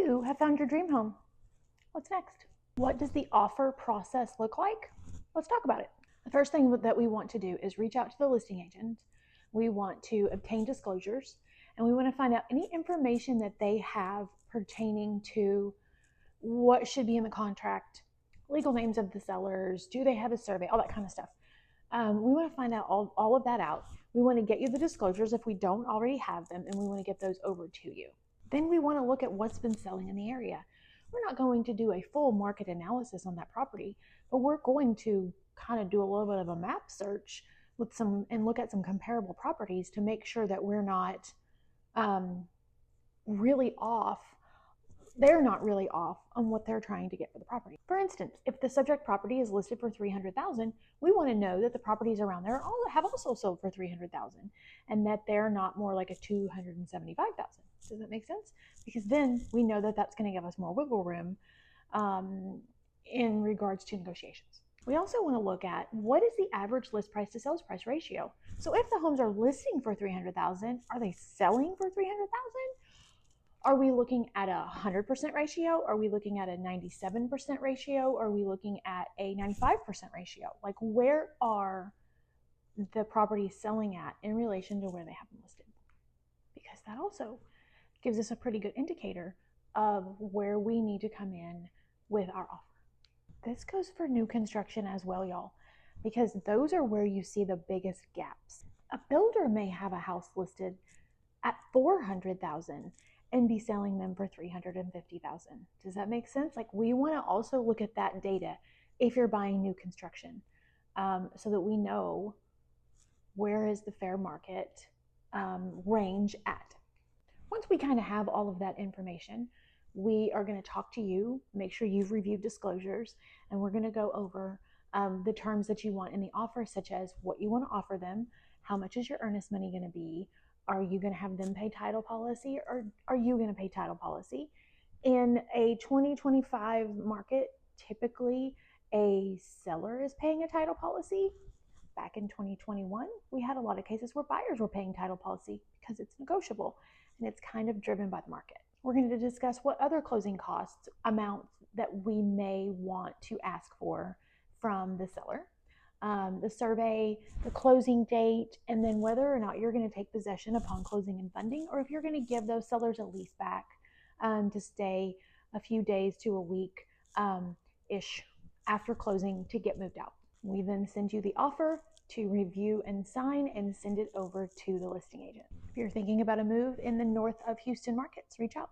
You have found your dream home. What's next? What does the offer process look like? Let's talk about it. The first thing that we want to do is reach out to the listing agent. We want to obtain disclosures, and we want to find out any information that they have pertaining to what should be in the contract, legal names of the sellers, do they have a survey, all that kind of stuff. We want to find out all of that out. We want to get you the disclosures if we don't already have them, and we want to get those over to you. Then we want to look at what's been selling in the area. We're not going to do a full market analysis on that property, but we're going to kind of do a little bit of a map search and look at some comparable properties to make sure that we're not really off. They're not really off on what they're trying to get for the property. For instance, if the subject property is listed for $300,000, we want to know that the properties around there have also sold for $300,000, and that they're not more like a $275,000. Does that make sense? Because then we know that that's going to give us more wiggle room in regards to negotiations. We also want to look at what is the average list price to sales price ratio. So if the homes are listing for $300,000, are they selling for $300,000? Are we looking at a 100% ratio? Are we looking at a 97% ratio? Are we looking at a 95% ratio? Like, where are the properties selling at in relation to where they have them listed? Because that also gives us a pretty good indicator of where we need to come in with our offer. This goes for new construction as well, y'all, because those are where you see the biggest gaps. A builder may have a house listed at $400,000 and be selling them for $350,000. Does that make sense? Like, we want to also look at that data if you're buying new construction, so that we know where is the fair market range at. Once we kind of have all of that information, we are going to talk to you, make sure you've reviewed disclosures, and we're going to go over the terms that you want in the offer, such as what you want to offer them, how much is your earnest money going to be, are you going to have them pay title policy, or are you going to pay title policy? In a 2025 market, typically a seller is paying a title policy. Back in 2021, we had a lot of cases where buyers were paying title policy because it's negotiable and it's kind of driven by the market. We're going to discuss what other closing costs amounts that we may want to ask for from the seller, the survey, the closing date, and then whether or not you're going to take possession upon closing and funding, or if you're going to give those sellers a lease back to stay a few days to a week ish after closing to get moved out. We then send you the offer to review and sign and send it over to the listing agent. If you're thinking about a move in the north of Houston markets, reach out.